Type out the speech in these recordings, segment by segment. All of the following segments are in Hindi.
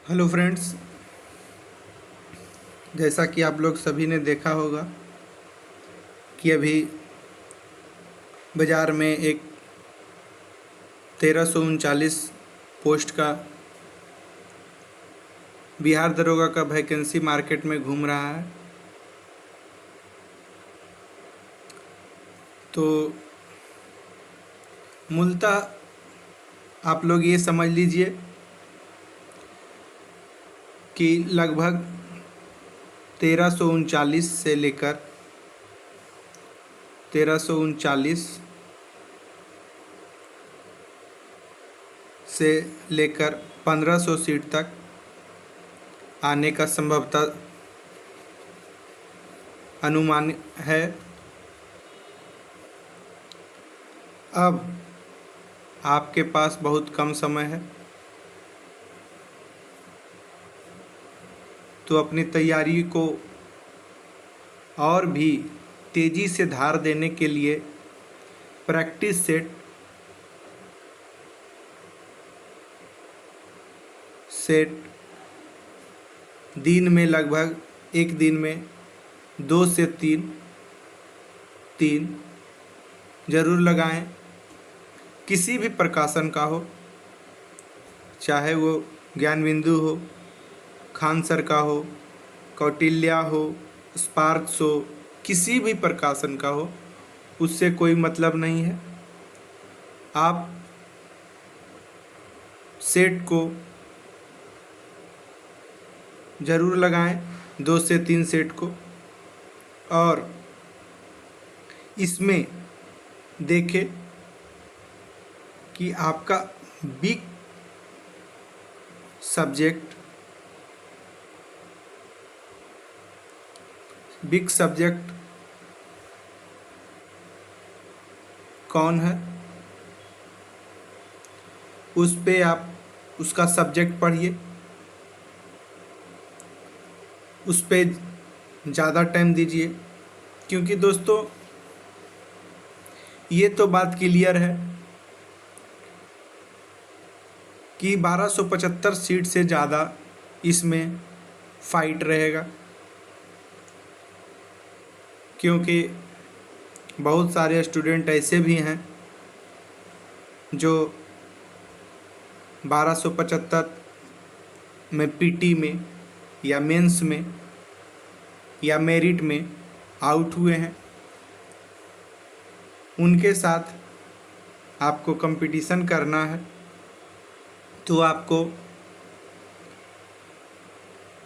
हेलो फ्रेंड्स, जैसा कि आप लोग सभी ने देखा होगा कि अभी बाज़ार में एक 1339 पोस्ट का बिहार दरोगा का वैकेंसी मार्केट में घूम रहा है। तो मूलतः आप लोग ये समझ लीजिए कि लगभग 1339 से लेकर 1339 से लेकर 1500 सीट तक आने का संभवतः अनुमान है। अब आपके पास बहुत कम समय है, तो अपनी तैयारी को और भी तेज़ी से धार देने के लिए प्रैक्टिस सेट दिन में लगभग एक दिन में 2 से 3 ज़रूर लगाएं। किसी भी प्रकाशन का हो, चाहे वो ज्ञान बिंदु हो, खान सर का हो, कौटिल्या हो, स्पार्क्स हो, किसी भी प्रकाशन का हो, उससे कोई मतलब नहीं है। आप सेट को ज़रूर लगाएं, 2 से 3 सेट को, और इसमें देखें कि आपका बिग सब्जेक्ट कौन है, उस पे आप उसका सब्जेक्ट पढ़िए, उस पे ज़्यादा टाइम दीजिए। क्योंकि दोस्तों ये तो बात क्लियर है कि 1275 सीट से ज़्यादा इसमें फाइट रहेगा, क्योंकि बहुत सारे स्टूडेंट ऐसे भी हैं जो 1275 में पीटी में या मेंस में या मेरिट में आउट हुए हैं। उनके साथ आपको कंपटीशन करना है, तो आपको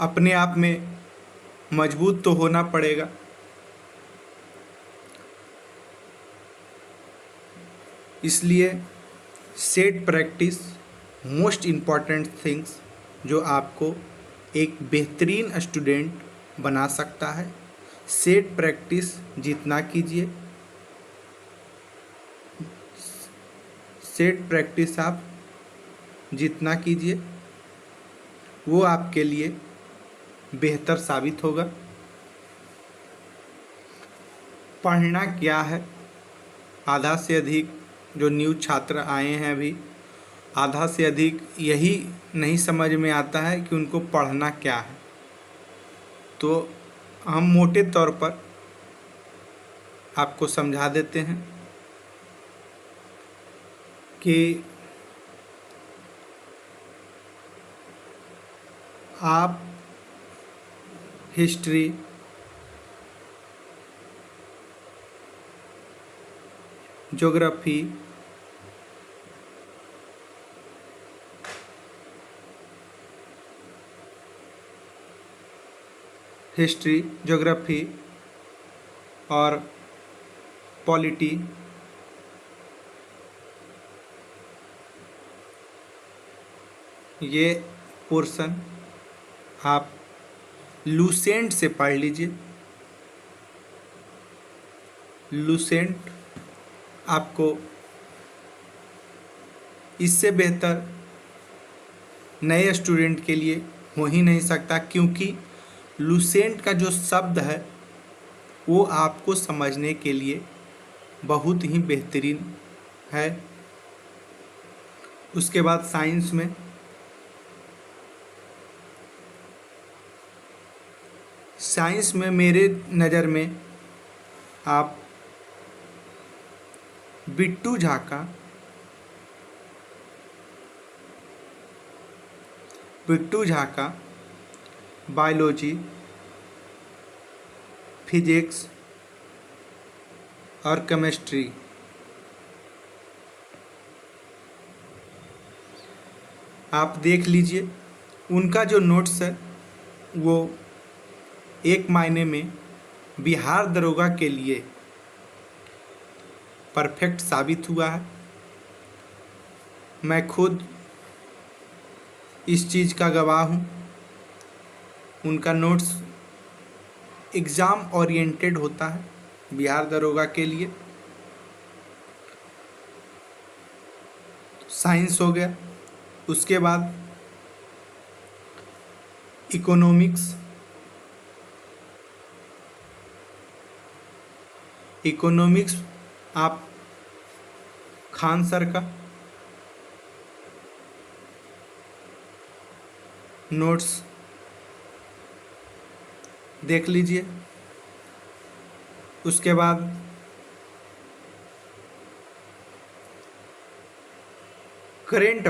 अपने आप में मजबूत तो होना पड़ेगा। इसलिए set practice most important things जो आपको एक बेहतरीन स्टूडेंट बना सकता है। सेट प्रैक्टिस जितना कीजिए, सेट प्रैक्टिस आप जितना कीजिए वो आपके लिए बेहतर साबित होगा। पढ़ना क्या है, आधा से अधिक जो न्यू छात्र आए हैं अभी, आधा से अधिक यही नहीं समझ में आता है कि उनको पढ़ना क्या है। तो हम मोटे तौर पर आपको समझा देते हैं कि आप हिस्ट्री, ज्योग्राफी, और पॉलिटी ये पोर्शन आप लूसेंट से पढ़ लीजिए। लूसेंट आपको इससे बेहतर नए स्टूडेंट के लिए हो ही नहीं सकता, क्योंकि लूसेंट का जो शब्द है वो आपको समझने के लिए बहुत ही बेहतरीन है। उसके बाद साइंस में साइंस में मेरे नज़र में आप बिट्टू झा का बायोलॉजी, फिजिक्स और केमिस्ट्री आप देख लीजिए। उनका जो नोट्स है वो एक मायने में बिहार दरोगा के लिए परफेक्ट साबित हुआ है। मैं खुद इस चीज़ का गवाह हूँ। उनका नोट्स एग्ज़ाम ओरिएंटेड होता है बिहार दरोगा के लिए। साइंस हो गया, उसके बाद इकोनॉमिक्स आप खान सर का नोट्स देख लीजिए। उसके बाद करेंट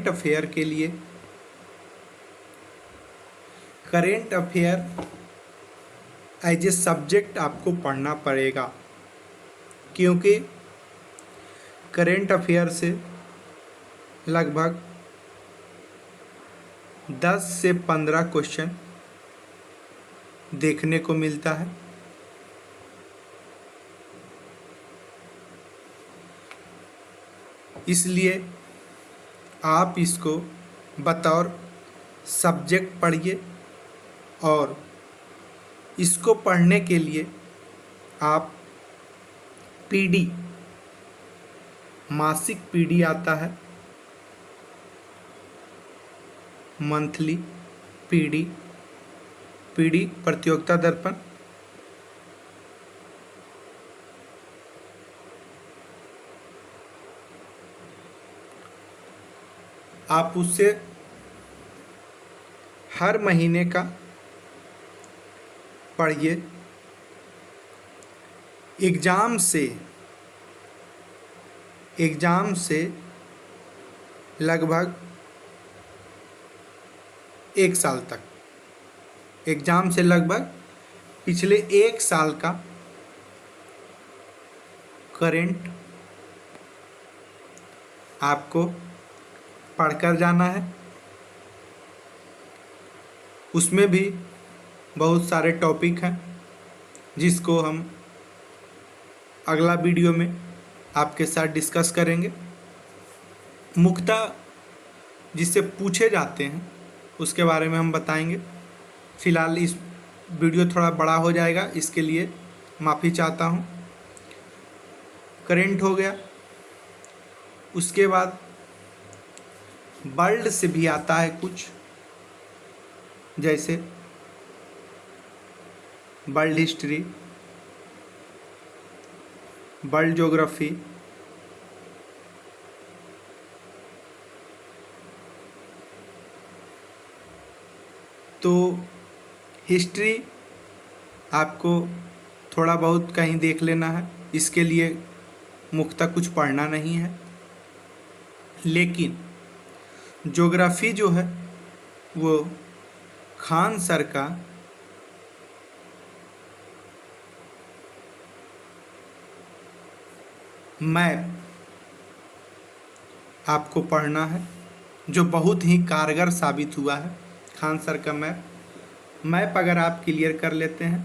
अफेयर के लिए current affair as a subject आपको पढ़ना पड़ेगा, क्योंकि करेंट अफेयर से लगभग 10 से 15 क्वेश्चन देखने को मिलता है। इसलिए आप इसको बतौर सब्जेक्ट पढ़िए, और इसको पढ़ने के लिए आप पीडी, मासिक पीडी आता है, मंथली पीडी प्रतियोगिता दर्पण, आप उससे हर महीने का पढ़िए। एग्ज़ाम से लगभग 1 साल तक, एग्ज़ाम से लगभग पिछले 1 साल का करेंट आपको पढ़कर जाना है। उसमें भी बहुत सारे टॉपिक हैं जिसको हम अगला वीडियो में आपके साथ डिस्कस करेंगे। मुख्यतः जिससे पूछे जाते हैं उसके बारे में हम बताएंगे। फ़िलहाल इस वीडियो थोड़ा बड़ा हो जाएगा, इसके लिए माफ़ी चाहता हूँ। करेंट हो गया, उसके बाद वर्ल्ड से भी आता है कुछ, जैसे वर्ल्ड हिस्ट्री, वर्ल्ड ज्योग्राफी, तो हिस्ट्री आपको थोड़ा बहुत कहीं देख लेना है, इसके लिए मुख्यतः कुछ पढ़ना नहीं है। लेकिन ज्योग्राफी जो है वो खान सर का मैप आपको पढ़ना है, जो बहुत ही कारगर साबित हुआ है। खान सर का मैप अगर आप क्लियर कर लेते हैं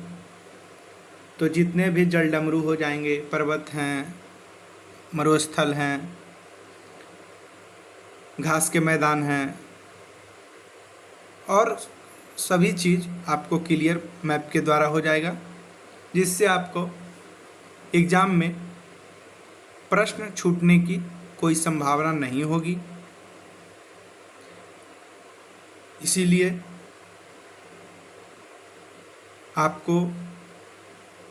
तो जितने भी जलडमरू हो जाएंगे, पर्वत हैं, मरुस्थल हैं, घास के मैदान हैं, और सभी चीज़ आपको क्लियर मैप के द्वारा हो जाएगा, जिससे आपको एग्ज़ाम में प्रश्न छूटने की कोई संभावना नहीं होगी। इसीलिए आपको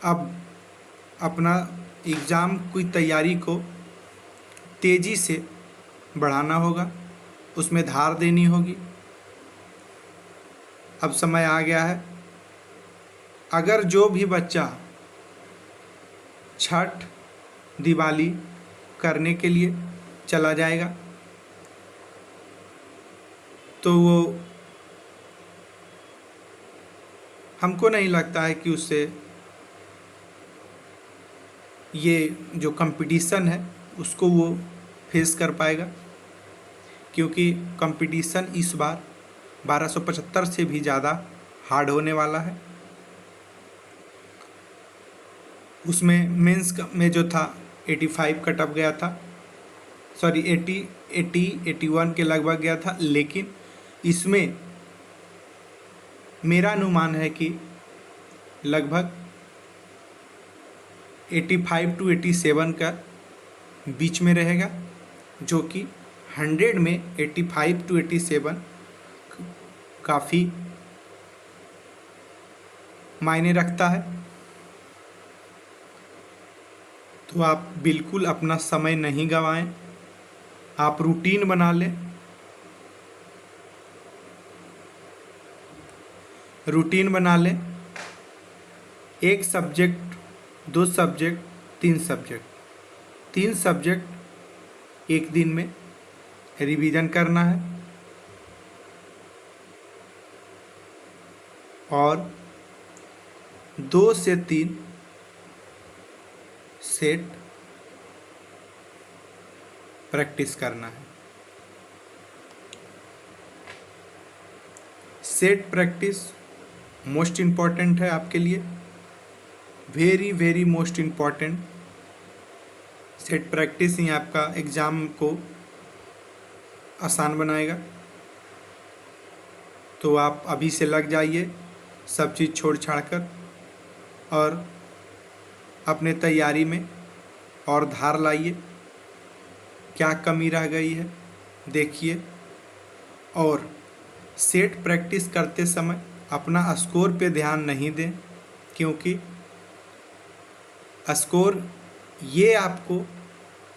अब अपना एग्ज़ाम की तैयारी को तेज़ी से बढ़ाना होगा, उसमें धार देनी होगी, अब समय आ गया है। अगर जो भी बच्चा छठ दिवाली करने के लिए चला जाएगा तो वो हमको नहीं लगता है कि उससे ये जो कंपटीशन है उसको वो फेस कर पाएगा, क्योंकि कंपटीशन इस बार 1275 से भी ज़्यादा हार्ड होने वाला है। उसमें मेंस में जो था 85 कट ऑफ गया था, सॉरी 81 के लगभग गया था, लेकिन इसमें मेरा अनुमान है कि लगभग 85 to 87 का बीच में रहेगा, जो कि 100 में 85 to 87 काफ़ी मायने रखता है। तो आप बिल्कुल अपना समय नहीं गंवाएं, आप रूटीन बना लें। रूटीन बना लें, 1 सब्जेक्ट 2 सब्जेक्ट 3 सब्जेक्ट 3 सब्जेक्ट एक दिन में रिवीजन करना है और 2 से 3 सेट प्रैक्टिस करना है। सेट प्रैक्टिस मोस्ट इम्पॉर्टेंट है आपके लिए, very very most important. Set practice ही आपका एग्ज़ाम को आसान बनाएगा। तो आप अभी से लग जाइए, सब चीज़ छोड़ छाड़ कर, और अपने तैयारी में और धार लाइए। क्या कमी रह गई है देखिए, और सेट प्रैक्टिस करते समय अपना स्कोर पे ध्यान नहीं दें, क्योंकि स्कोर ये आपको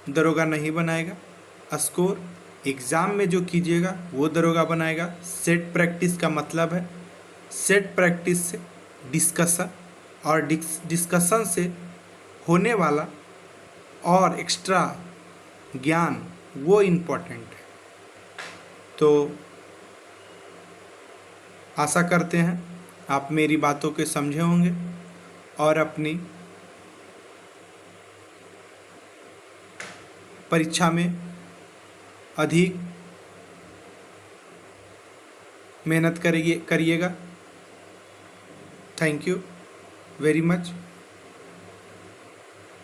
दरोगा नहीं बनाएगा। स्कोर एग्ज़ाम में जो कीजिएगा वो दरोगा बनाएगा। सेट प्रैक्टिस का मतलब है सेट प्रैक्टिस से डिस्कशन, और डिस्कशन से होने वाला और एक्स्ट्रा ज्ञान, वो इम्पोर्टेंट है। तो आशा करते हैं आप मेरी बातों के समझे होंगे और अपनी परीक्षा में अधिक मेहनत करिएगा। Thank you very much.